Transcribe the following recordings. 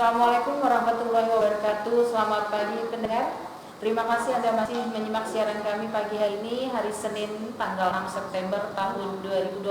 Assalamualaikum warahmatullahi wabarakatuh. Selamat pagi pendengar. Terima kasih Anda masih menyimak siaran kami pagi hari ini, hari Senin tanggal 6 September tahun 2021.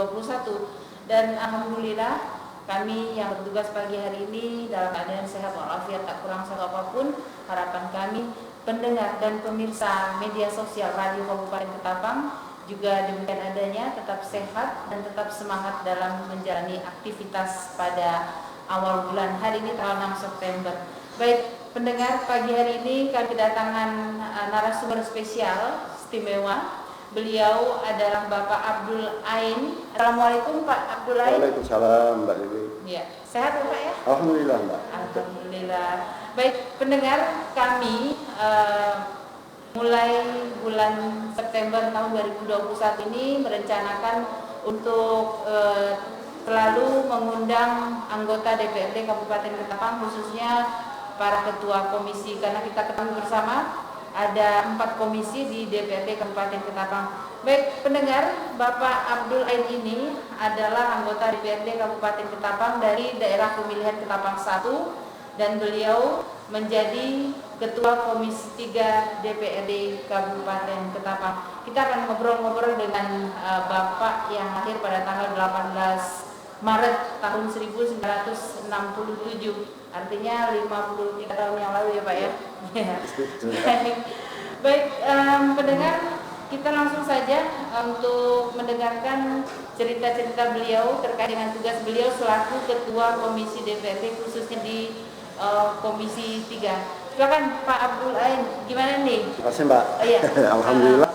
Dan alhamdulillah kami yang bertugas pagi hari ini dalam keadaan sehat walafiat, tak kurang satu apapun. Harapan kami pendengar dan pemirsa media sosial Radio Kabupaten Ketapang juga demikian adanya, tetap sehat dan tetap semangat dalam menjalani aktivitas pada awal bulan hari ini tanggal 6 September. Baik pendengar, pagi hari ini kami kedatangan narasumber spesial istimewa. Beliau adalah Bapak Abdul Ain. Assalamualaikum Pak Abdul Ain. Waalaikumsalam Mbak Dewi. Ya, sehat Bapak ya? Alhamdulillah Mbak. Alhamdulillah. Baik pendengar, kami mulai bulan September tahun 2021 ini merencanakan untuk selalu mengundang anggota DPRD Kabupaten Ketapang, khususnya para ketua komisi, karena kita ketahui bersama ada 4 komisi di DPRD Kabupaten Ketapang. Baik pendengar, Bapak Abdul Ain ini adalah anggota DPRD Kabupaten Ketapang dari daerah pemilihan Ketapang 1 dan beliau menjadi Ketua Komisi 3 DPRD Kabupaten Ketapang. Kita akan ngobrol-ngobrol dengan Bapak yang lahir pada tanggal 18 Maret tahun 1967, artinya 53 tahun yang lalu ya Pak ya. Baik pendengar, kita langsung saja untuk mendengarkan cerita-cerita beliau terkait dengan tugas beliau selaku Ketua Komisi DPRD khususnya di Komisi 3. Silakan Pak Abdul Ain, gimana nih? Terima kasih Mbak. Iya. Alhamdulillah.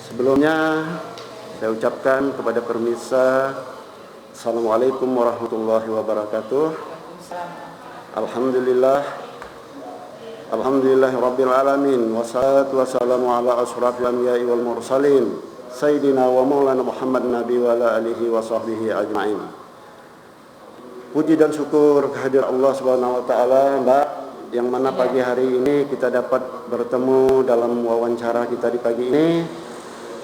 Sebelumnya saya ucapkan kepada pemirsa Assalamualaikum warahmatullahi wabarakatuh. Alhamdulillah. Alhamdulillah Rabbil Alamin. Wassalatu wassalamu ala ashrafil anbiya'i wal mursalin Sayyidina wa maulana Muhammad Nabi wa ala alihi wa sahbihi ajma'in. Puji dan syukur kehadirat Allah Subhanahu wa taala, Mbak, yang mana pagi hari ini kita dapat bertemu dalam wawancara kita di pagi ini.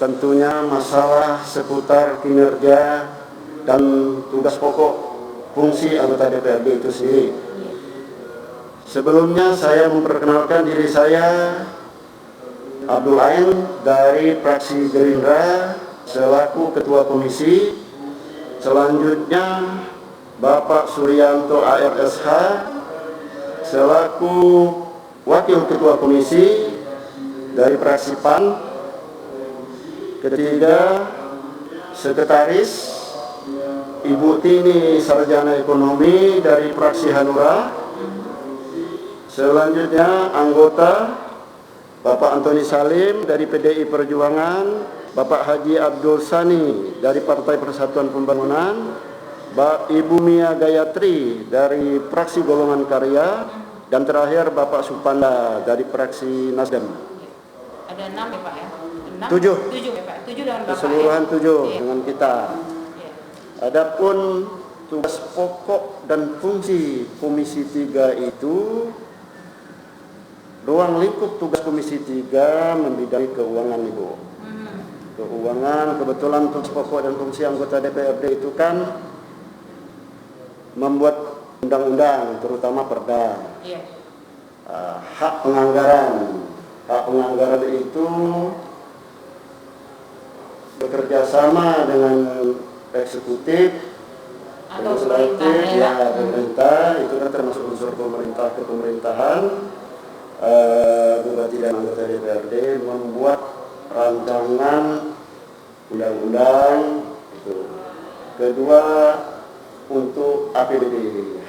Tentunya masalah seputar kinerja dan tugas pokok fungsi anggota DPRD itu sendiri. Sebelumnya saya memperkenalkan diri saya, Abdul Ain dari fraksi Gerindra selaku Ketua Komisi. Selanjutnya Bapak Suryanto ARSH selaku Wakil Ketua Komisi dari fraksi PAN. Ketiga, Sekretaris Ibu Tini Sarjana Ekonomi dari fraksi Hanura. Selanjutnya anggota Bapak Antoni Salim dari PDI Perjuangan, Bapak Haji Abdul Sani dari Partai Persatuan Pembangunan, Ibu Mia Gayatri dari fraksi Golongan Karya, dan terakhir Bapak Supanda dari fraksi Nasdem. Ada 6 ya Pak ya? 7 ya Pak, 7 dengan Bapak. Keseluruhan 7 ya. dengan kita. Ya. Adapun tugas pokok dan fungsi Komisi 3 itu, ruang lingkup tugas Komisi 3 membidangi keuangan Ibu. Keuangan, kebetulan tugas pokok dan fungsi anggota DPRD itu kan membuat undang-undang, terutama perda. Iya. Hak penganggaran. Hak penganggaran itu bekerja sama dengan eksekutif, Atau legislatif, pemerintah, pemerintah, itu kan termasuk unsur pemerintah ke pemerintahan. Bupati dan anggota DPRD membuat rancangan undang-undang itu. Kedua, untuk APBD,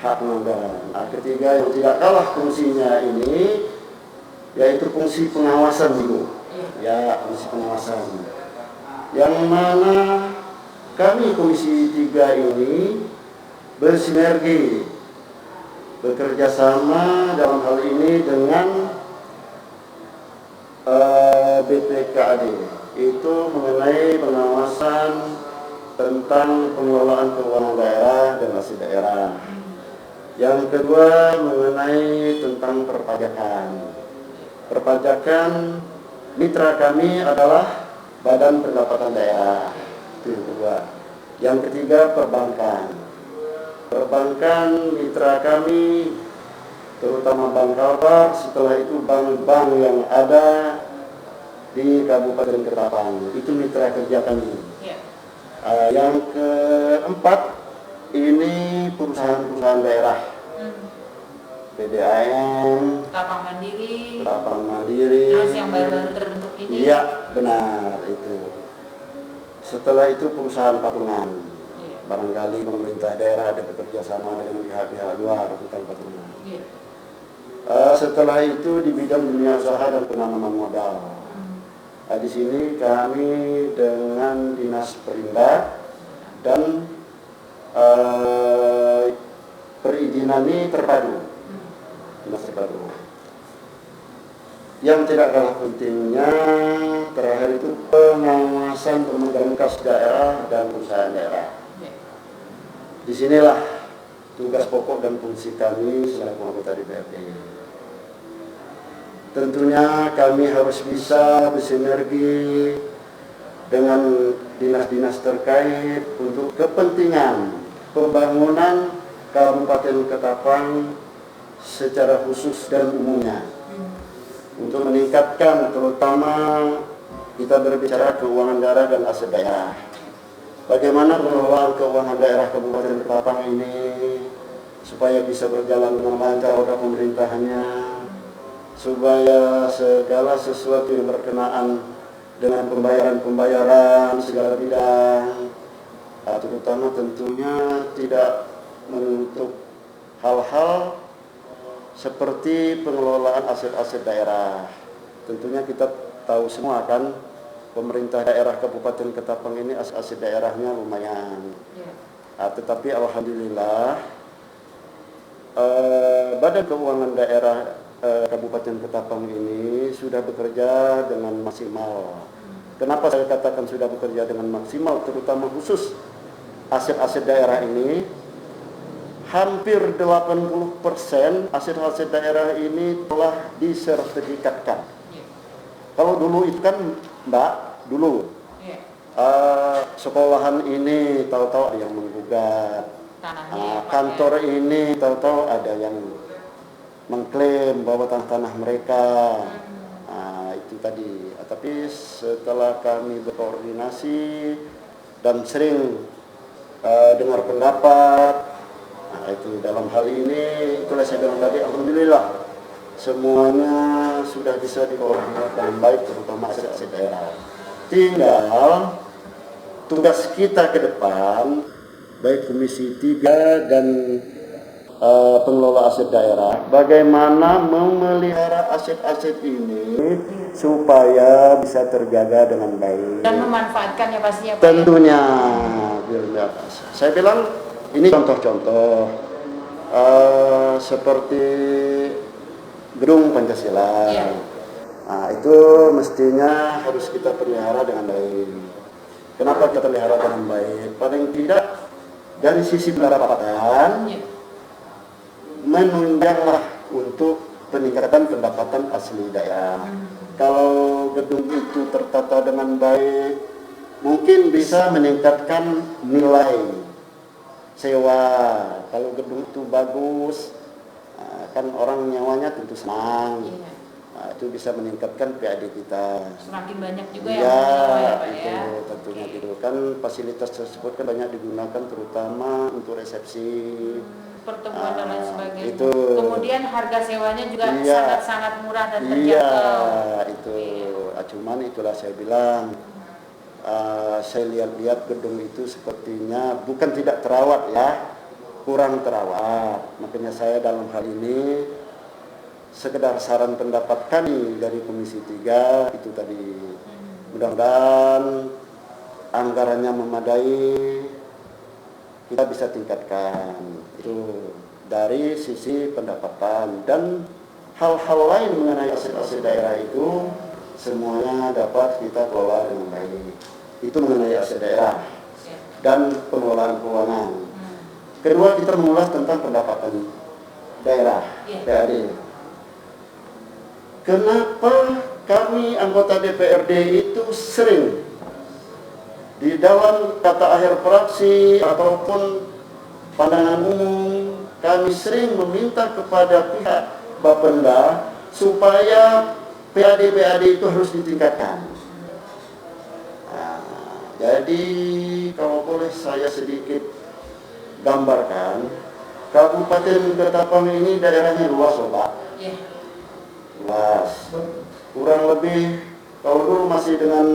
hak penganggaran. Ketiga yang tidak kalah fungsinya ini yaitu fungsi pengawasan Ibu. Ya, fungsi pengawasan. Yang mana kami Komisi 3 ini bersinergi, bekerja sama dalam hal ini dengan BPKAD, itu mengenai pengawasan tentang pengelolaan keuangan daerah dan hasil daerah. Yang kedua mengenai tentang perpajakan. Perpajakan mitra kami adalah Badan Pendapatan Daerah, itu yang kedua. Yang ketiga perbankan. Perbankan mitra kami, terutama Bank Kalbar, setelah itu bank-bank yang ada di Kabupaten Ketapang, itu mitra kerja kami. Yang keempat, ini perusahaan-perusahaan daerah, PDAM, Ketapang Mandiri, terus yang baru terbentuk ini. Iya, benar itu. Setelah itu perusahaan patungan. Barangkali pemerintah daerah ada bekerja sama dengan pihak-pihak luar tentang patungan. Setelah itu di bidang dunia usaha dan penanaman modal. Di sini kami dengan Dinas Perindak dan perizinan ini terpadu. Dinas terpadu. Yang tidak kalah pentingnya terakhir itu pengawasan pemegang kas daerah dan perusahaan daerah. Disinilah tugas pokok dan fungsi kami selaku anggota DPRD. Tentunya kami harus bisa bersinergi dengan dinas-dinas terkait untuk kepentingan pembangunan Kabupaten Ketapang secara khusus dan umumnya. Untuk meningkatkan, terutama kita berbicara keuangan daerah dan aset daerah. Bagaimana pengelolaan keuangan daerah Kabupaten Ketapang ini supaya bisa berjalan dengan lancar roda pemerintahannya, supaya segala sesuatu yang berkenaan dengan pembayaran-pembayaran segala bidang, terutama tentunya tidak menutup hal-hal seperti pengelolaan aset-aset daerah. Tentunya kita tahu semua kan, pemerintah daerah Kabupaten Ketapang ini aset daerahnya lumayan. Tetapi alhamdulillah Badan Keuangan Daerah Kabupaten Ketapang ini sudah bekerja dengan maksimal. Kenapa saya katakan sudah bekerja dengan maksimal, terutama khusus aset-aset daerah ini? Hampir 80% aset-aset daerah ini telah disertifikatkan. Kalau dulu itu kan Mbak, sekolahan ini tahu-tahu ada yang menggugat, kantor ini tahu-tahu ada yang mengklaim bahwa tanah mereka. Itu tadi. Tapi setelah kami berkoordinasi dan sering dengar pendapat, itu dalam hal ini itulah saya bilang tadi, alhamdulillah semuanya sudah bisa dikoordinasikan dengan baik, terutama aset-aset daerah. Tinggal tugas kita ke depan, baik Komisi 3 dan pengelola aset daerah, bagaimana memelihara aset-aset ini supaya bisa terjaga dengan baik dan memanfaatkan ya pastinya Pak. Tentunya, saya bilang ini contoh-contoh seperti Gedung Pancasila. Itu mestinya harus kita pelihara dengan baik. Kenapa kita pelihara dengan baik? Paling tidak dari sisi pendapatan, menunjanglah untuk peningkatan pendapatan asli daerah. Kalau gedung itu tertata dengan baik, mungkin bisa meningkatkan nilai sewa. Kalau gedung itu bagus, kan orang nyawanya tentu senang. Itu bisa meningkatkan PAD kita. Semakin banyak juga yang menyewa ya Pak ya. Tentunya gitu kan, fasilitas tersebut kan banyak digunakan terutama untuk resepsi, pertemuan dan lain sebagainya. Itu. Kemudian harga sewanya juga sangat-sangat murah dan terjangkau. Cuman itulah saya bilang, saya lihat-lihat gedung itu sepertinya bukan tidak terawat ya, kurang terawat. Makanya saya dalam hal ini sekedar saran pendapat kami dari Komisi 3 itu tadi. Mudah-mudahan anggarannya memadai, kita bisa tingkatkan itu dari sisi pendapatan, dan hal-hal lain mengenai aset-aset daerah itu semuanya dapat kita kelola dengan baik. Itu mengenai aset daerah dan pengelolaan keuangan. Kedua, kita mengulas tentang pendapatan daerah, PAD. Kenapa kami anggota DPRD itu sering di dalam kata akhir fraksi ataupun pandangan umum, kami sering meminta kepada pihak Bapenda supaya PAD itu harus ditingkatkan. Nah, jadi kalau boleh saya sedikit gambarkan, Kabupaten Ketapang ini daerahnya luas loh Pak. Luas. Kurang lebih, kalau dulu masih dengan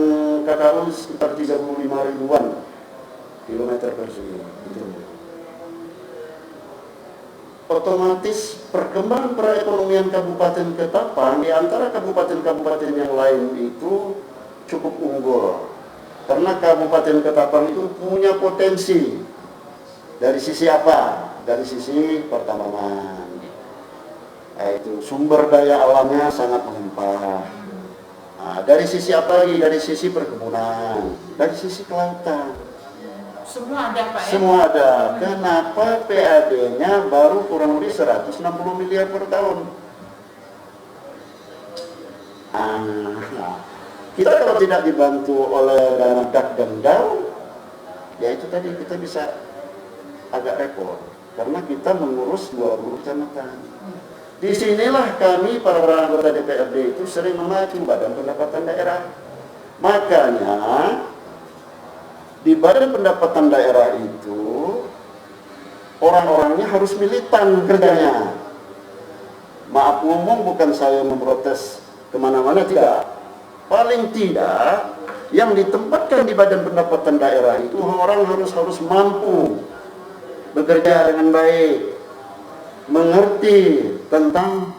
KKU sekitar 35 ribuan kilometer persegi. Otomatis perkembangan perekonomian Kabupaten Ketapang di antara kabupaten-kabupaten yang lain itu cukup unggul. Karena Kabupaten Ketapang itu punya potensi. Dari sisi apa? Dari sisi pertambangan. Itu sumber daya alamnya sangat melimpah. Nah, dari sisi apa lagi? Dari sisi perkebunan, dari sisi kelautan. Semua ada Pak ya? Semua ada. Kenapa PAD-nya baru kurang lebih 160 miliar per tahun? Kita kalau tidak dibantu oleh dana DAK dan DAU, ya itu tadi kita bisa agak repot. Karena kita mengurus 20 kecamatan. Disinilah kami para anggota DPRD itu sering memacu Badan Pendapatan Daerah. Makanya di Badan Pendapatan Daerah itu orang-orangnya harus militan kerjanya. Maaf ngomong, bukan saya memprotes kemana-mana, tidak. Paling tidak yang ditempatkan di Badan Pendapatan Daerah itu orang harus mampu bekerja dengan baik, mengerti tentang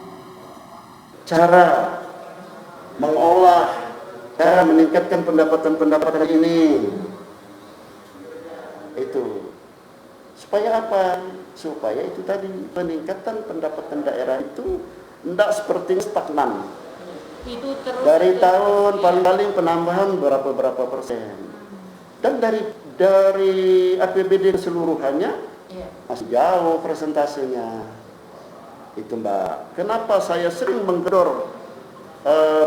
cara mengolah, cara meningkatkan pendapatan ini. Itu supaya apa? Supaya itu tadi peningkatan pendapatan daerah itu tidak seperti stagnan. Itu terus Dari tahun paling-paling penambahan berapa persen. Dan dari APBD keseluruhannya masih jauh presentasenya. Itu Mbak. Kenapa saya sering menggedor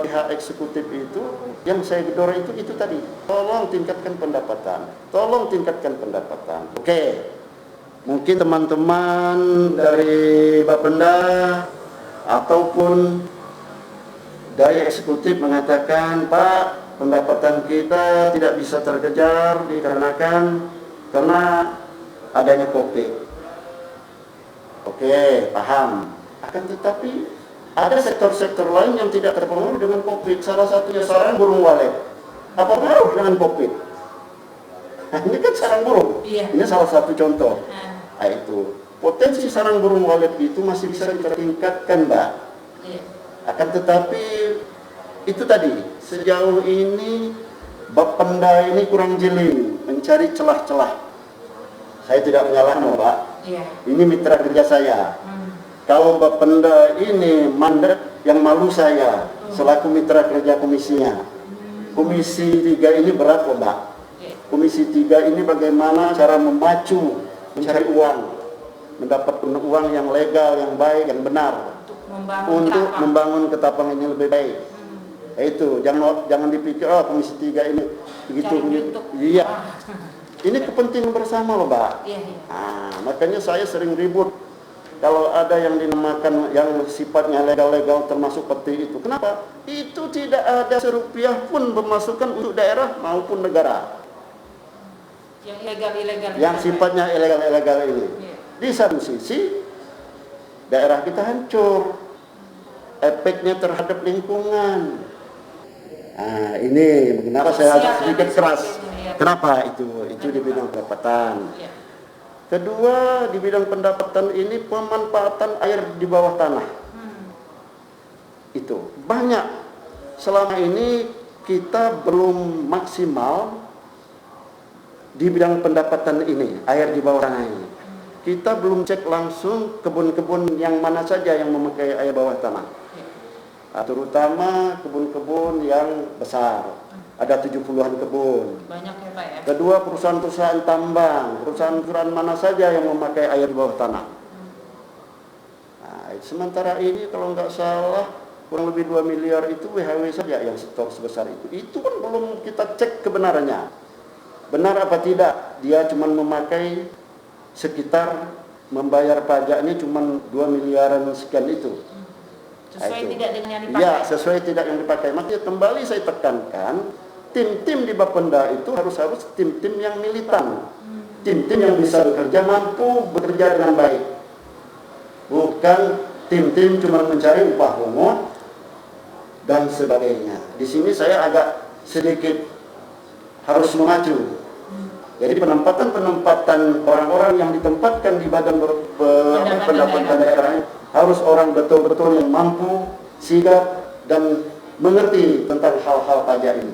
pihak eksekutif itu, yang saya gedor itu tadi, tolong tingkatkan pendapatan, Oke, mungkin teman-teman dari Bapenda ataupun dari eksekutif mengatakan, Pak, pendapatan kita tidak bisa terkejar dikarenakan karena adanya COVID. Oke, paham. Akan tetapi ada sektor-sektor lain yang tidak terpengaruh dengan COVID. Salah satunya sarang burung walet. Apa pengaruh dengan COVID? Nah, ini kan sarang burung. Ini salah satu contoh. Nah, itu potensi sarang burung walet itu masih bisa kita tingkatkan, Mbak. Akan tetapi itu tadi, sejauh ini Bapenda ini kurang jeli mencari celah-celah. Saya tidak menyalahkan, Mbak. Ini mitra kerja saya. Kalau Bapenda ini mandat yang malu saya selaku mitra kerja komisinya. Komisi 3 ini berat loh Mbak. Komisi 3 ini bagaimana cara memacu mencari uang, mendapatkan uang yang legal, yang baik, yang benar untuk membangun Ketapang ini lebih baik. Itu jangan dipikir Komisi 3 ini begitu. Iya. Ini kepentingan bersama loh Mbak. Nah, makanya saya sering ribut kalau ada yang dinamakan yang sifatnya legal-legal termasuk peti itu. Kenapa? Itu tidak ada serupiah pun pemasukan untuk daerah maupun negara. Yang ilegal-ilegal. Yang sifatnya ilegal-ilegal ini. Di satu sisi daerah kita hancur. Efeknya terhadap lingkungan. Nah, ini kenapa saya agak sedikit keras. Kenapa itu? Itu di bidang pendapatan. Kedua, di bidang pendapatan ini pemanfaatan air di bawah tanah. Itu banyak. Selama ini kita belum maksimal di bidang pendapatan ini, air di bawah tanah ini. Kita belum cek langsung kebun-kebun yang mana saja yang memakai air bawah tanah. Terutama kebun-kebun yang besar. Ada 70-an kebun. Banyak ya Pak ya. Kedua, perusahaan-perusahaan tambang, perusahaan-perusahaan mana saja yang memakai air di bawah tanah. Nah, sementara ini kalau nggak salah kurang lebih 2 miliar itu WHW saja yang stok sebesar itu. Itu pun belum kita cek kebenarannya. Benar apa tidak dia cuma memakai sekitar membayar pajaknya cuma 2 miliaran sekian itu. Sesuai itu. tidak dengan yang dipakai. Ya, sesuai tidak yang dipakai. Makanya kembali saya tekankan, tim-tim di Bapenda itu harus tim-tim yang militan. Tim-tim yang bisa bekerja, mampu bekerja dengan baik. Bukan tim-tim cuma mencari upah umum dan sebagainya. Di sini saya agak sedikit harus mengacu. Jadi penempatan orang-orang yang ditempatkan di badan pendapatan daerah harus orang betul-betul yang mampu, sigap, dan mengerti tentang hal-hal pajak ini.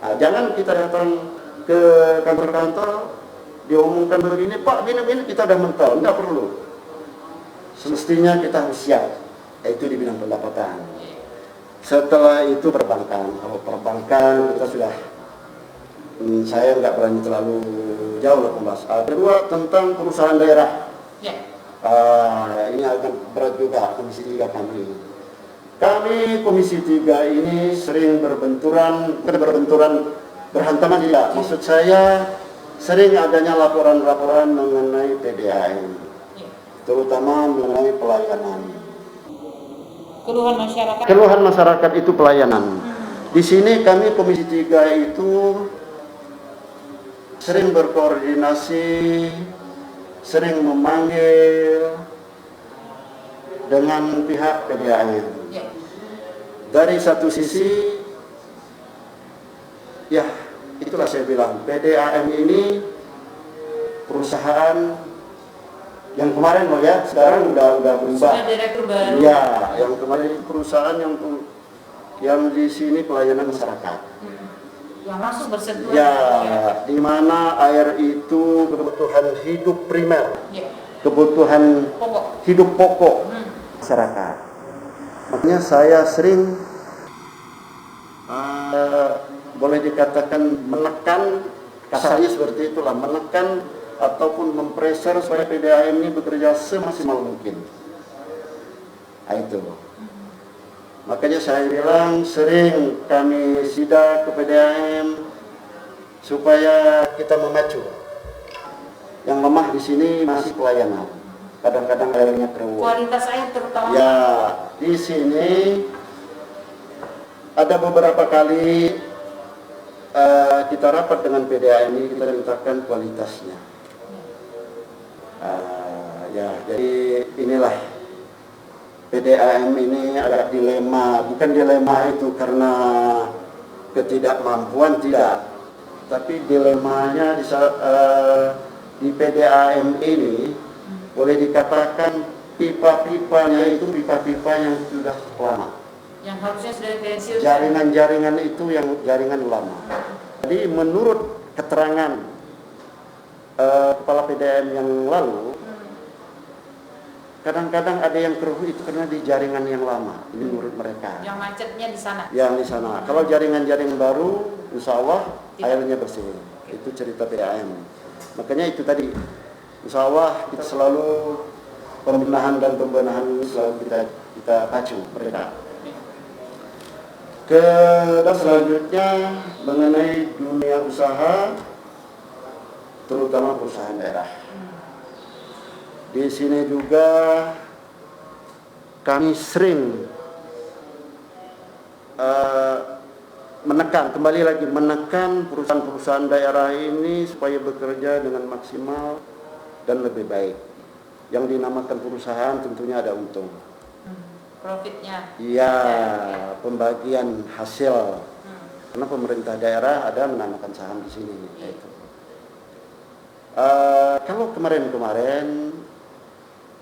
Nah, jangan kita datang ke kantor-kantor, diumumkan begini, Pak, gini-gini, kita udah mental. Enggak perlu. Semestinya kita harus siap, yaitu di bidang pendapatan. Setelah itu perbankan. Kalau perbankan kita sudah, saya nggak berani terlalu jauh lah membahas. Kedua, tentang perusahaan daerah. Ini agak berat juga Komisi 3 kami. Kami Komisi 3 ini sering berbenturan berhantaman tidak. Maksud saya sering adanya laporan-laporan mengenai PDAM, terutama mengenai pelayanan. Keluhan masyarakat itu pelayanan. Di sini kami Komisi 3 itu sering berkoordinasi, sering memanggil dengan pihak PDAM. Dari satu sisi, ya itulah saya bilang, PDAM ini perusahaan yang kemarin loh ya, sekarang udah berubah. Sudah direktur baru. Ya, yang kemarin perusahaan yang di sini pelayanan masyarakat. Yang langsung bersentuhan. Ya, di mana air itu kebutuhan hidup primer, kebutuhan hidup pokok masyarakat. Makanya saya sering boleh dikatakan menekan, kasarnya seperti itulah, menekan ataupun mempreser supaya PDAM ini bekerja semaksimal mungkin. Nah, itu. Makanya saya bilang sering kami sidak ke PDAM supaya kita memacu. Yang lemah di sini masih pelayanan. Kadang-kadang airnya keruh. Kualitas air terutama. Ya, di sini ada beberapa kali kita rapat dengan PDAM ini, kita mintakan kualitasnya. Ya, jadi inilah PDAM ini ada dilema, bukan dilema itu karena ketidakmampuan, tidak, tapi dilemanya di PDAM ini boleh dikatakan pipa-pipanya itu pipa-pipa yang sudah lama, yang harusnya sudah pensiun. jaringan-jaringan itu yang jaringan lama. Jadi menurut keterangan kepala PDAM yang lalu, kadang-kadang ada yang keruh itu karena di jaringan yang lama. Ini menurut mereka. Yang macetnya di sana. Yang di sana. Kalau jaringan-jaringan baru, insya Allah airnya bersih. Itu cerita PDAM. Makanya itu tadi, insya Allah kita selalu pembenahan dan pembenahan selalu kita pacu mereka. Dan selanjutnya mengenai dunia usaha, terutama perusahaan daerah. Di sini juga kami sering menekan perusahaan-perusahaan daerah ini supaya bekerja dengan maksimal dan lebih baik. Yang dinamakan perusahaan tentunya ada untung. Profitnya. Iya, pembagian hasil. Karena pemerintah daerah ada menanamkan saham di sini. Itu. Kalau kemarin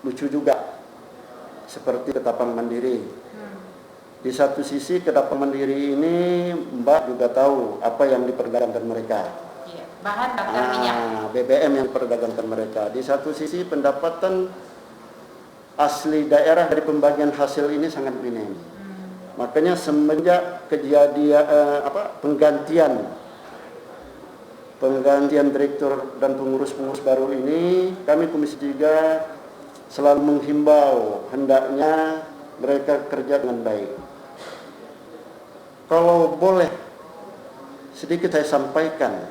lucu juga, seperti Ketapang Mandiri. Di satu sisi Ketapang Mandiri ini Mbak juga tahu apa yang diperdagangkan mereka. Iya, bahan bakar minyak. BBM yang diperdagangkan mereka. Di satu sisi pendapatan asli daerah dari pembagian hasil ini sangat minim. Makanya semenjak kejadian penggantian direktur dan pengurus-pengurus baru ini, kami Komisi 3 selalu menghimbau hendaknya mereka kerja dengan baik. Kalau boleh sedikit saya sampaikan,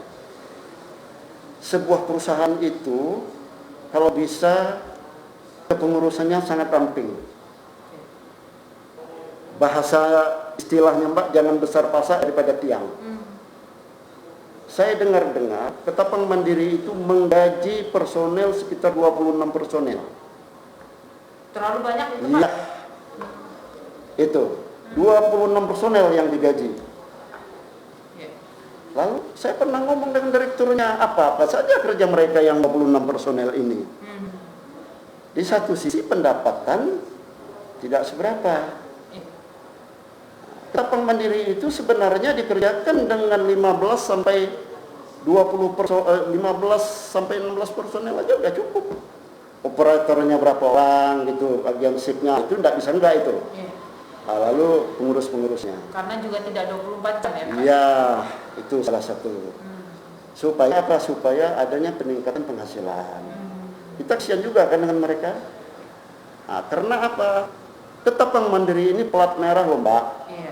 sebuah perusahaan itu kalau bisa kepengurusannya sangat ramping. Bahasa istilahnya Mbak, jangan besar pasak daripada tiang. Saya dengar-dengar Ketapang Mandiri itu menggaji personel sekitar 26 personel. Terlalu banyak itu Pak? Iya. Itu 26 personel yang digaji. Lalu saya pernah ngomong dengan direkturnya, apa saja kerja mereka yang 26 personel ini. Di satu sisi pendapatan tidak seberapa. Ketapang Mandiri itu sebenarnya dikerjakan dengan 15 sampai 15 sampai 16 personel aja udah cukup. Operatornya berapa orang gitu, bagian shiftnya itu enggak itu. Nah, lalu pengurus-pengurusnya. Karena juga tidak 24 jam ya Pak? Iya, itu salah satu. Supaya apa? Supaya adanya peningkatan penghasilan. Kita kasihan juga kan dengan mereka. Nah, karena apa? Ketapang Mandiri ini plat merah loh Mbak. Iya.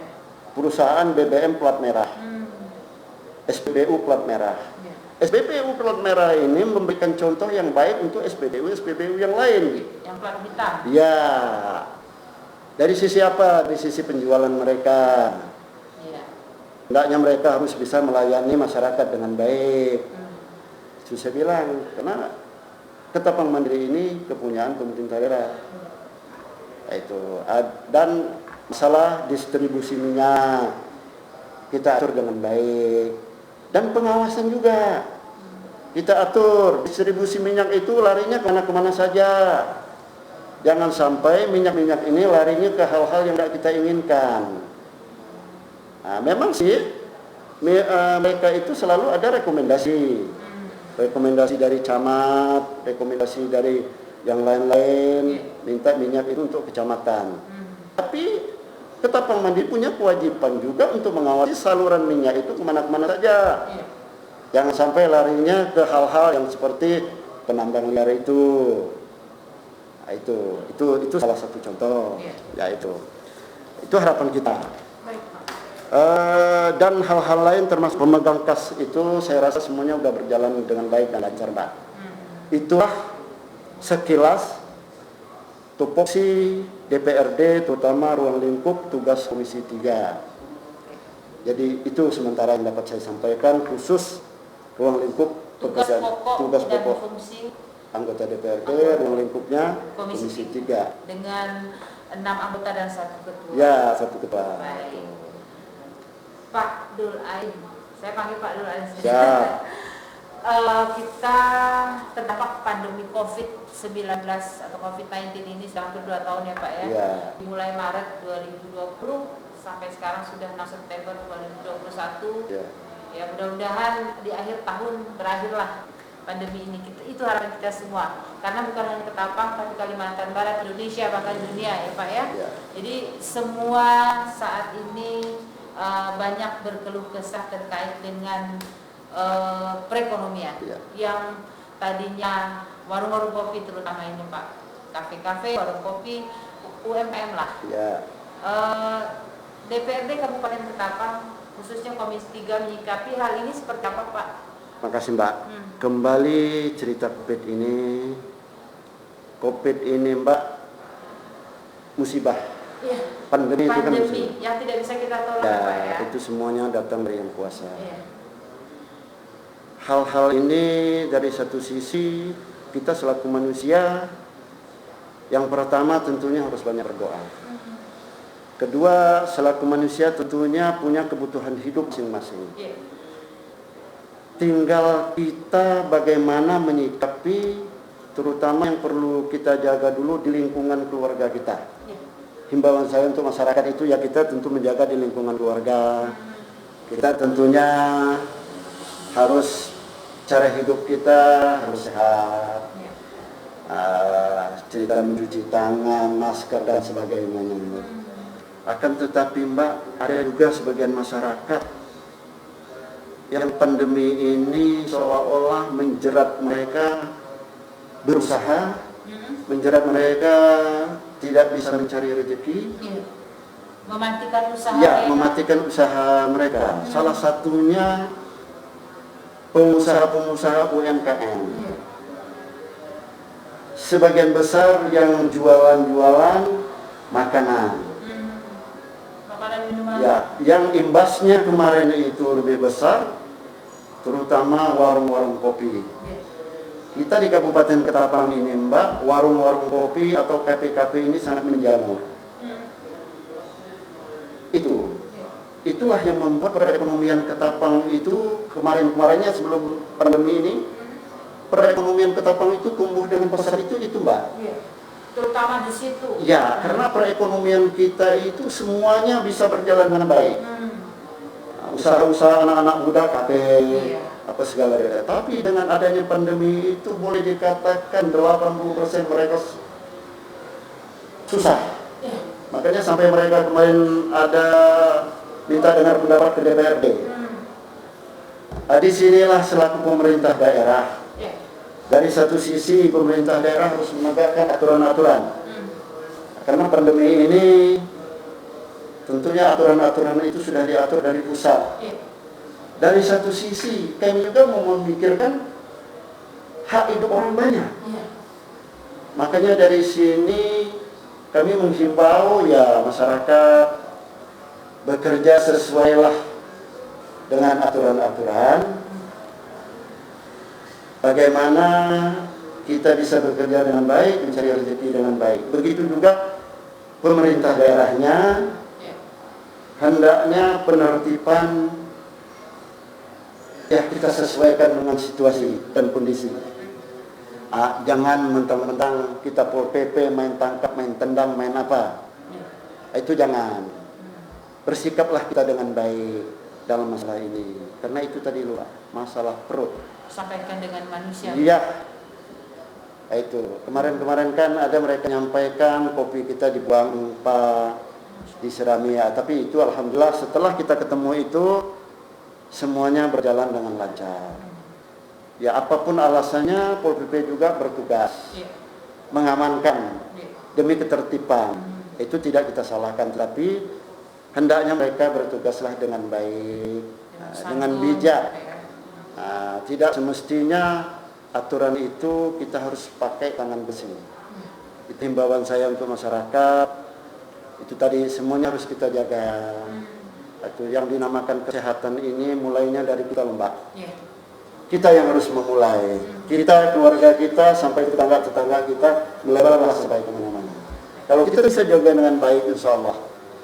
Perusahaan BBM plat merah. SPBU plat merah. SPBU plat merah ini memberikan contoh yang baik untuk SPBU yang lain. Yang plat hitam? Iya. Dari sisi apa? Dari sisi penjualan mereka. Iya. Hendaknya mereka harus bisa melayani masyarakat dengan baik. Itu saya bilang, karena Ketapang Mandiri ini kepunyaan pemerintah daerah. Itu. Dan masalah distribusi minyak kita atur dengan baik. Dan pengawasan juga kita atur. Distribusi minyak itu larinya kemana-kemana saja. Jangan sampai minyak-minyak ini larinya ke hal-hal yang tidak kita inginkan. Nah, memang sih mereka itu selalu ada rekomendasi. Rekomendasi dari camat, rekomendasi dari yang lain-lain, minta minyak itu untuk kecamatan. Tapi Ketapang Mandiri punya kewajiban juga untuk mengawasi saluran minyak itu kemana-kemana saja. Jangan sampai larinya ke hal-hal yang seperti penambang liar itu. Nah, itu salah satu contoh. Ya itu harapan kita. Dan hal-hal lain termasuk pemegang kas itu saya rasa semuanya sudah berjalan dengan baik dan lancar Mbak. Itulah sekilas tupoksi DPRD terutama ruang lingkup tugas Komisi 3. Jadi itu sementara yang dapat saya sampaikan khusus ruang lingkup tugas pokok dan fungsi anggota DPRD ruang lingkupnya Komisi 3 dengan 6 anggota dan 1 ketua. Ya, 1 ketua. Baik. Pak Dul Ain, saya panggil Pak Dul Ain. Ya. Kita terdampak pandemi COVID-19 atau COVID-19 ini sudah hampir 2 tahun ya Pak ya. Ya. Dimulai Maret 2020 sampai sekarang sudah 6 September 2021. Ya. Ya mudah-mudahan di akhir tahun berakhirlah pandemi ini. Itu harapan kita semua. Karena bukan hanya Ketapang tapi Kalimantan Barat, Indonesia bahkan dunia ya Pak ya. Ya. Jadi semua saat ini banyak berkeluh kesah terkait dengan perekonomian yang tadinya warung-warung kopi terutama ini Pak, kafe-kafe, warung kopi, UMKM lah. DPRD Kabupaten Ketapang khususnya Komisi 3 menyikapi hal ini seperti apa Pak? Makasih Mbak. Kembali cerita COVID ini Mbak musibah. Iya. Pandemi itu kan musibah yang tidak bisa kita tolak Pak ya. Itu semuanya datang dari Yang Kuasa. Iya. Hal-hal ini dari satu sisi kita selaku manusia yang pertama tentunya harus banyak berdoa. Kedua, selaku manusia tentunya punya kebutuhan hidup masing-masing. Tinggal kita bagaimana menyikapi, terutama yang perlu kita jaga dulu di lingkungan keluarga kita. Himbauan saya untuk masyarakat itu ya kita tentu menjaga di lingkungan keluarga. Kita tentunya harus cara hidup kita harus sehat. Cerita mencuci tangan, masker dan sebagainya. Akan tetapi Mbak, ada juga sebagian masyarakat yang pandemi ini seolah-olah menjerat mereka berusaha, menjerat mereka tidak bisa mencari rezeki, mematikan usaha. Ya, mematikan usaha mereka. Salah satunya pengusaha-pengusaha UMKM. sebagian besar yang jualan-jualan makanan. Makanan minuman. Ya, yang imbasnya kemarin itu lebih besar, terutama warung-warung kopi. Kita di Kabupaten Ketapang ini, Mbak, warung-warung kopi atau kafe-kafe ini sangat menjamur. Itulah yang membuat perekonomian Ketapang itu kemarin-kemarinnya sebelum pandemi ini, perekonomian Ketapang itu tumbuh dengan pesat itu Mbak. Terutama di situ. Ya, karena perekonomian kita itu semuanya bisa berjalan dengan baik. Usaha-usaha anak-anak muda, kafe, apa segala. Tapi dengan adanya pandemi itu boleh dikatakan 80% mereka susah. Makanya sampai mereka kemarin ada minta dengar pendapat ke DPRD. Di sinilah selaku pemerintah daerah. Dari satu sisi pemerintah daerah harus menegakkan aturan-aturan. Karena pandemi ini tentunya aturan-aturan itu sudah diatur dari pusat. Dari satu sisi kami juga mau memikirkan hak hidup orang banyak. Makanya dari sini kami menghimbau ya masyarakat bekerja sesuailah dengan aturan-aturan. Bagaimana kita bisa bekerja dengan baik, mencari rezeki dengan baik. Begitu juga pemerintah daerahnya, hendaknya penertiban ya kita sesuaikan dengan situasi dan kondisi. Jangan mentang-mentang kita Pol PP main tangkap, main tendang, main apa. Itu jangan. Bersikaplah kita dengan baik dalam masalah ini. Karena itu tadi luar masalah perut. Sampaikan dengan manusia. Iya. Itu kemarin-kemarin kan ada mereka menyampaikan kopi kita dibuang disirami ya. Tapi itu alhamdulillah setelah kita ketemu itu semuanya berjalan dengan lancar. Ya apapun alasannya Pol PP juga bertugas mengamankan demi ketertiban. Itu tidak kita salahkan, tapi hendaknya mereka bertugaslah dengan baik, dengan bijak. Tidak semestinya aturan itu kita harus pakai tangan besi. Itu himbauan saya untuk masyarakat. Itu tadi semuanya harus kita jaga. Itu yang dinamakan kesehatan ini mulainya dari kita Mbak. Kita yang harus memulai. Kita, keluarga kita, sampai tetangga-tetangga kita melebarlah sampai kemana-mana. Kalau kita bisa jaga dengan baik, insya Allah,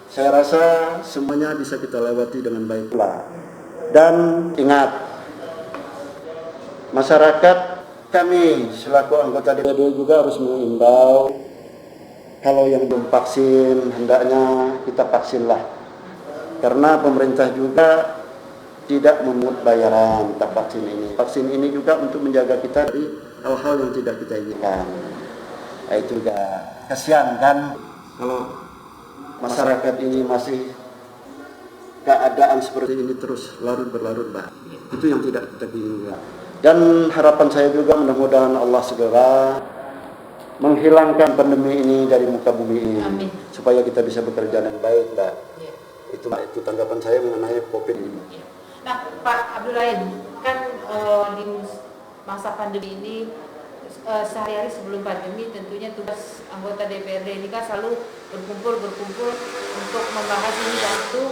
saya rasa semuanya bisa kita lewati dengan baik pula. Dan ingat, masyarakat kami selaku anggota DPRD juga harus mengimbau kalau yang belum vaksin hendaknya kita vaksinlah, karena pemerintah juga tidak memungut bayaran untuk vaksin ini. Vaksin ini juga untuk menjaga kita dari hal-hal yang tidak kita inginkan. Itu juga kasihan kan kalau masyarakat ini masih keadaan seperti ini terus larut berlarut, Mbak. Itu yang tidak kita inginkan. Dan harapan saya juga mudah-mudahan Allah segera menghilangkan pandemi ini dari muka bumi ini. Amin. Supaya kita bisa bekerja dengan baik, Mbak. Itu tanggapan saya mengenai COVID ini. Nah, Pak Abdurrahim, kan di masa pandemi ini sehari-hari sebelum pandemi tentunya tugas anggota DPRD ini kan selalu berkumpul untuk membahas ini dan itu,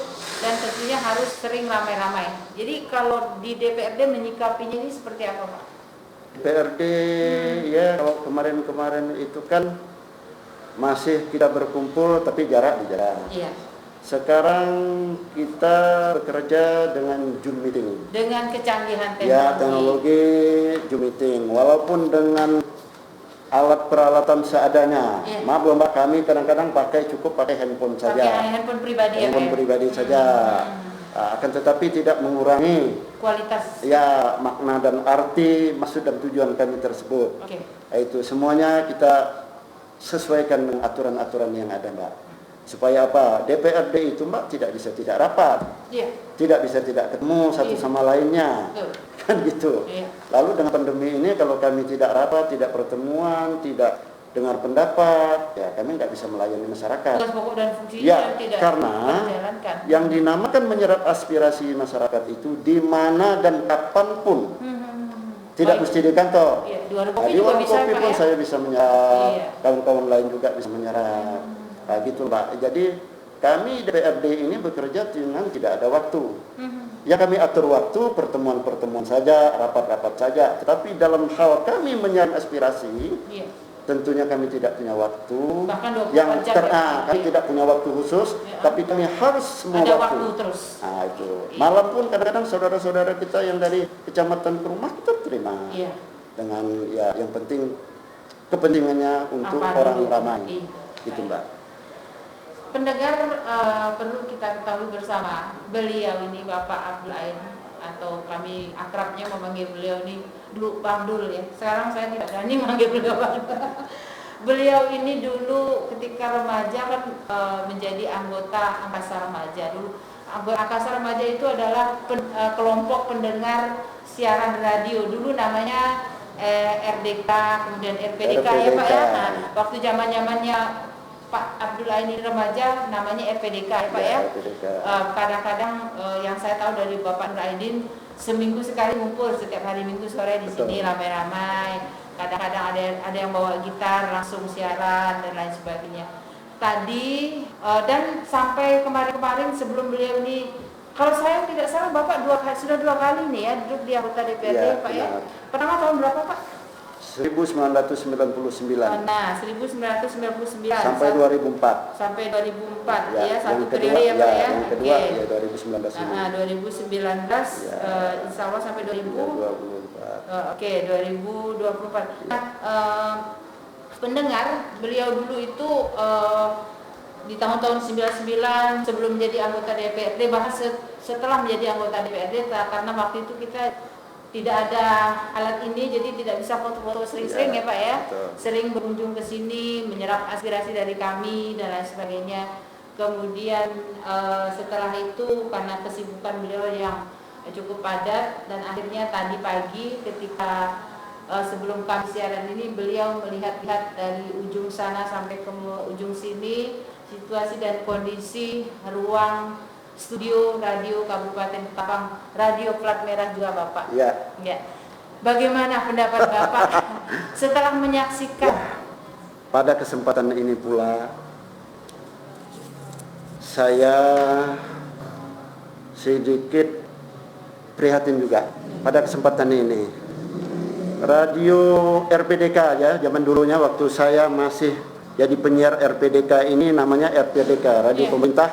dan tentunya harus sering ramai-ramai. Jadi kalau di DPRD menyikapinya ini seperti apa, Pak? DPRD ya kalau kemarin-kemarin itu kan masih kita berkumpul tapi jarak di jarak. Iya. Sekarang kita bekerja dengan Zoom meeting. Dengan kecanggihan teknologi. Ya, teknologi Zoom meeting. Walaupun dengan alat peralatan seadanya. Yeah. Maaf Mbak, kami kadang-kadang cukup pakai handphone saja. Pakai handphone pribadi handphone pribadi saja. Akan tetapi tidak mengurangi kualitas. Ya, makna dan arti, maksud dan tujuan kami tersebut. Itu semuanya kita sesuaikan dengan aturan-aturan yang ada, Mbak. Supaya apa? DPRD itu Mbak tidak bisa tidak rapat, tidak bisa tidak ketemu satu sama lainnya, kan gitu. Lalu dengan pandemi ini kalau kami tidak rapat, tidak pertemuan, tidak dengar pendapat, ya kami nggak bisa melayani masyarakat. Tugas pokok dan fungsinya tidak karena dijalankan. Yang dinamakan menyerap aspirasi masyarakat itu di mana dan kapanpun Tidak mesti di kantor. Iya, di warung Nah, kopi di juga warung bisa kopi Pak pun ya? saya bisa menyerap, Iya. kawan-kawan lain juga bisa menyerap. Nah, gitu Mbak. Jadi kami DPRD ini bekerja dengan tidak ada waktu. Ya kami atur waktu, pertemuan-pertemuan saja, rapat-rapat saja. Tetapi dalam hal kami menyampaikan aspirasi, Iya. tentunya kami tidak punya waktu. Bahkan 24 yang jam ya, kami Pak. tidak punya waktu khusus, Ya. tapi kami harus semua Ada waktu. waktu terus. Nah itu. Iya. Malam pun kadang-kadang saudara-saudara kita yang dari kecamatan ke rumah kita terima. Iya. Dengan ya yang penting kepentingannya untuk Apa orang dulu? ramai. Iya. Gitu Mbak. Pendengar, perlu kita ketahui bersama, beliau ini Bapak Abdul Ain, atau kami akrabnya memanggil beliau ini dulu Bang Dul ya. Sekarang saya tidak berani memanggil beliau Bang Dul. Beliau ini dulu ketika remaja kan menjadi anggota Angkasa Remaja. Dulu Angkasa Remaja itu adalah kelompok pendengar siaran radio. Dulu namanya RDK, kemudian RPDK ya Pak ya. Nah, waktu zaman-zamannya Pak Abdul Ain ini remaja namanya RPDK ya Pak ya. Kadang-kadang yang saya tahu dari Bapak Nur Aidin seminggu sekali ngumpul setiap hari Minggu sore di sini ramai-ramai. Kadang-kadang ada yang bawa gitar langsung siaran dan lain sebagainya. Tadi dan sampai kemarin-kemarin sebelum beliau ini, kalau saya tidak salah Bapak sudah dua kali nih ya duduk di anggota DPRD ya, Pak ya. Pertama tahun berapa Pak? 1999. Nah, 1999 sampai 2004. Sampai 2004 ya, yang satu kedua, periode ya Pak ya. Yang kedua Oke. ya 2019 ini. Nah, 2019 insya Allah sampai 2024. Oke, 2024. Nah, pendengar beliau dulu itu di tahun-tahun 99 sebelum menjadi anggota DPRD, bahkan setelah menjadi anggota DPRD, karena waktu itu kita tidak ada alat ini, jadi tidak bisa foto-foto sering-sering ya Pak ya. Betul. Sering berkunjung ke sini, menyerap aspirasi dari kami dan lain sebagainya. Kemudian setelah itu karena kesibukan beliau yang cukup padat, dan akhirnya tadi pagi ketika sebelum kami siaran ini, beliau melihat-lihat dari ujung sana sampai ke ujung sini situasi dan kondisi ruang studio radio Kabupaten Ketapang, radio plat merah juga Bapak. Ya. Ya. Bagaimana pendapat Bapak setelah menyaksikan? Pada kesempatan ini pula saya sedikit prihatin juga pada kesempatan ini. Radio RPDK ya, zaman dulunya waktu saya masih jadi penyiar RPDK ini namanya RPDK, Radio Pemerintah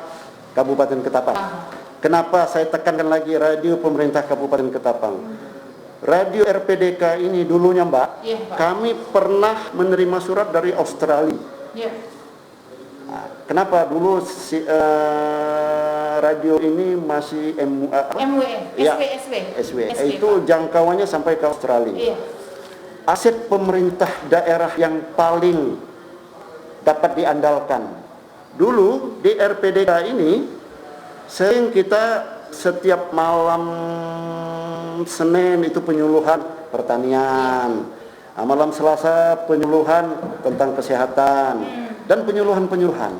Kabupaten Ketapang. Kenapa saya tekankan lagi radio pemerintah Kabupaten Ketapang? Radio RPDK ini dulunya Mbak, kami pernah menerima surat dari Australia. Nah, kenapa dulu radio ini masih SW. Itu jangkauannya sampai ke Australia. Aset pemerintah daerah yang paling dapat diandalkan. Dulu di RPDK ini sering kita setiap malam Senin itu penyuluhan pertanian, malam Selasa penyuluhan tentang kesehatan dan penyuluhan-penyuluhan.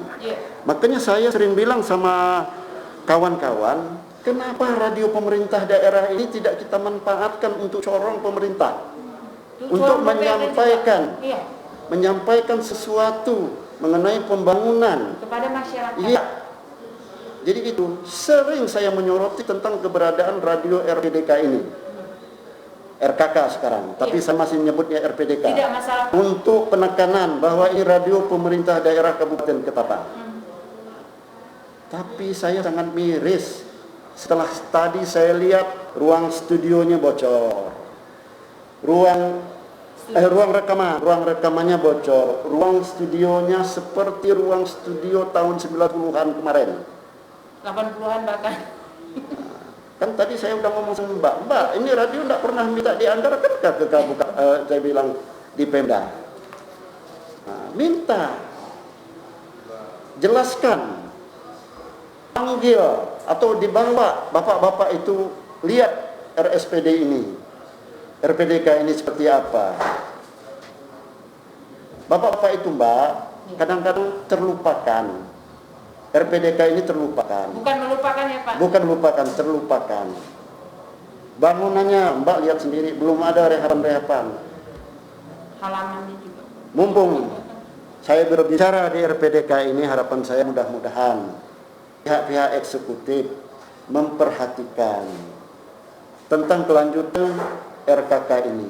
Makanya saya sering bilang sama kawan-kawan, kenapa radio pemerintah daerah ini tidak kita manfaatkan untuk corong pemerintah, untuk menyampaikan sesuatu mengenai pembangunan kepada masyarakat. Iya. Jadi itu sering saya menyoroti tentang keberadaan radio RPDK ini. RKK sekarang, tapi saya masih menyebutnya RPDK. Tidak masalah. Untuk penekanan bahwa ini radio pemerintah daerah Kabupaten Ketapang. Tapi saya sangat miris setelah tadi saya lihat ruang studionya bocor. Ruang rekamannya bocor. Ruang studionya seperti ruang studio tahun 90-an kemarin. 80-an bahkan. Kan tadi saya udah ngomong sama Mbak, ini radio enggak pernah minta dianggarkan ke saya bilang di Pemda. Nah, minta. Jelaskan. Panggil atau dibawa bapak-bapak itu lihat RSPD ini. RPDK ini seperti apa? Bapak-bapak itu Mbak, kadang-kadang terlupakan. RPDK ini terlupakan. Bukan melupakan ya Pak? Bukan melupakan, terlupakan. Bangunannya Mbak lihat sendiri, belum ada rehapan-rehapan. Halamannya juga. Mumpung saya berbicara di RPDK ini, harapan saya mudah-mudahan pihak-pihak eksekutif memperhatikan tentang kelanjutan RKK ini.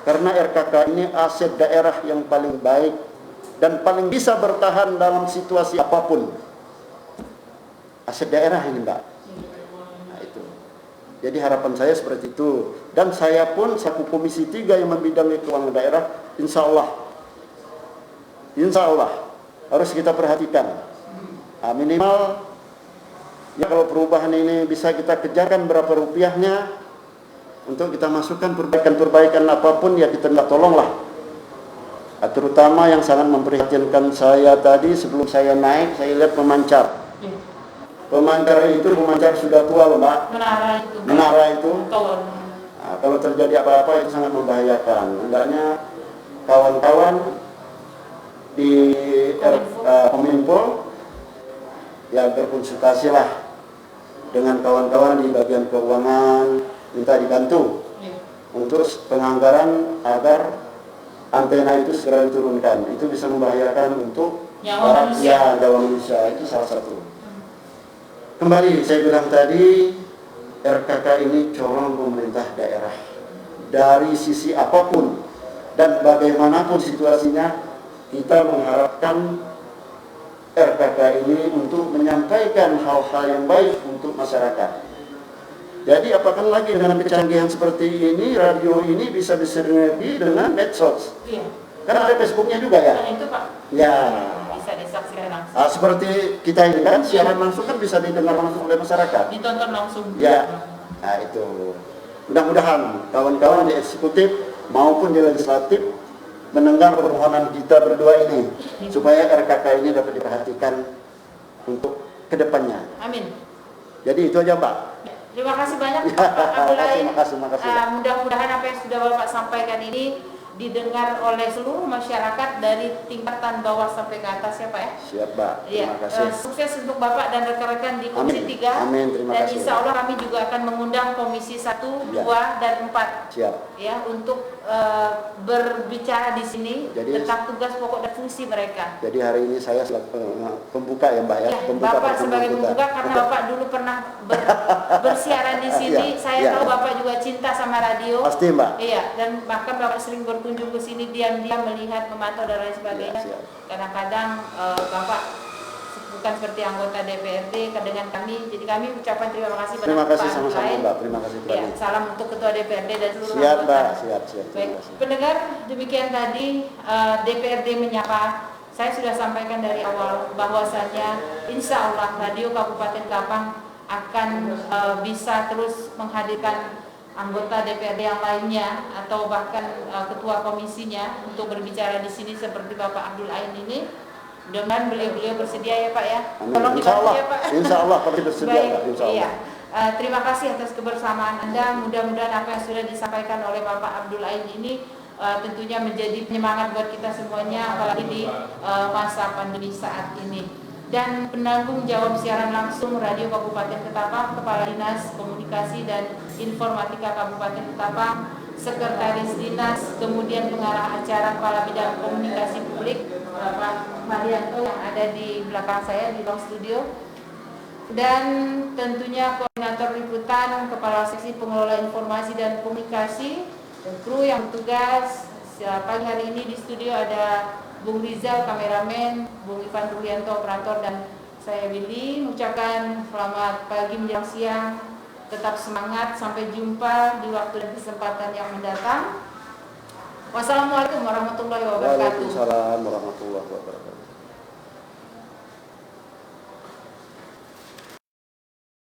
Karena RKK ini aset daerah yang paling baik dan paling bisa bertahan dalam situasi apapun. Aset daerah ini, Mbak. Nah, itu. Jadi harapan saya seperti itu. Dan saya pun selaku Komisi 3 yang membidangi keuangan daerah, insya Allah harus kita perhatikan. Nah, minimal ya kalau perubahan ini bisa kita kejarkan berapa rupiahnya untuk kita masukkan perbaikan-perbaikan apapun, ya kita minta tolonglah. Nah, terutama yang sangat memprihatinkan saya tadi sebelum saya naik, saya lihat pemancar. Pemancar itu sudah tua loh, Mbak. Menara itu. Nah, kalau terjadi apa-apa itu sangat membahayakan. Hendaknya kawan-kawan di Kominfo ya berkonsultasilah dengan kawan-kawan di bagian keuangan, minta dibantu untuk penganggaran agar antena itu segera diturunkan. Itu bisa membahayakan untuk nyawa manusia. Itu salah satu. Kembali saya bilang tadi, RKK ini corong pemerintah daerah dari sisi apapun dan bagaimanapun situasinya. Kita mengharapkan RKK ini untuk menyampaikan hal-hal yang baik untuk masyarakat. Jadi apakah lagi dengan kecanggihan seperti ini, radio ini bisa bersinergi dengan medsos. Iya. Karena ada Facebooknya juga ya. Itu Pak. Ya. Bisa disaksikan langsung. Seperti kita ini kan siaran langsung kan bisa didengar langsung oleh masyarakat. Ditonton langsung. Ya. Nah itu. Mudah-mudahan kawan-kawan di eksekutif maupun di legislatif mendengar permohonan kita berdua ini supaya RKK ini dapat diperhatikan untuk kedepannya. Amin. Jadi itu aja, Mbak. Terima kasih banyak Pak Abdullah. Terima kasih. Mudah-mudahan apa yang sudah Bapak sampaikan ini didengar oleh seluruh masyarakat dari tingkatan bawah sampai ke atas ya Pak ya. Siap Pak. Terima kasih. Sukses untuk Bapak dan rekan-rekan di Komisi 3. Amin. Terima kasih. Dan insya Allah kami juga akan mengundang Komisi 1, 2, dan 4. Siap. Ya, untuk berbicara di sini tentang tugas pokok dan fungsi mereka. Jadi hari ini saya pembuka ya Mbak ya. Bapak sebagai pembuka karena Bapak dulu pernah bersiaran di sini. Saya tahu Bapak juga cinta sama radio. Pasti Mbak. Iya, dan bahkan Bapak sering berkunjung ke sini diam-diam melihat, memantau dan lain sebagainya. Kadang-kadang Bapak bukan seperti anggota DPRD dengan kami, jadi kami ucapkan terima kasih pada Pak sama-sama Mbak. Terima kasih ya, salam untuk Ketua DPRD dan seluruh anggota. Siap. Baik, pendengar, demikian tadi DPRD menyapa. Saya sudah sampaikan dari awal bahwasannya insya Allah Radio Kabupaten Kapang akan bisa terus menghadirkan anggota DPRD yang lainnya atau bahkan ketua komisinya untuk berbicara di sini seperti Bapak Abdul Ain ini. Mudah-mudahan beliau bersedia ya Pak ya. Tolong dibantu ya Pak. Insya Allah pasti bersedia. Baik, Pak. Insya Allah. Iya. Terima kasih atas kebersamaan Anda. Mudah-mudahan apa yang sudah disampaikan oleh Bapak Abdul Ain ini tentunya menjadi penyemangat buat kita semuanya, apalagi di masa pandemi saat ini. Dan penanggung jawab siaran langsung Radio Kabupaten Ketapang, Kepala Dinas Komunikasi dan Informatika Kabupaten Ketapang, Sekretaris Dinas, kemudian pengarah acara Kepala Bidang Komunikasi Publik Bapak Marianto yang ada di belakang saya di ruang studio, dan tentunya koordinator liputan, kepala seksi pengelola informasi dan komunikasi, dan kru yang bertugas. Pagi hari ini di studio ada Bung Rizal kameramen, Bung Ivan Rulianto operator, dan saya Willy. Mengucapkan selamat pagi menjelang siang, tetap semangat, sampai jumpa di waktu dan kesempatan yang mendatang. Wassalamualaikum warahmatullahi wabarakatuh. Waalaikumsalam warahmatullahi wabarakatuh.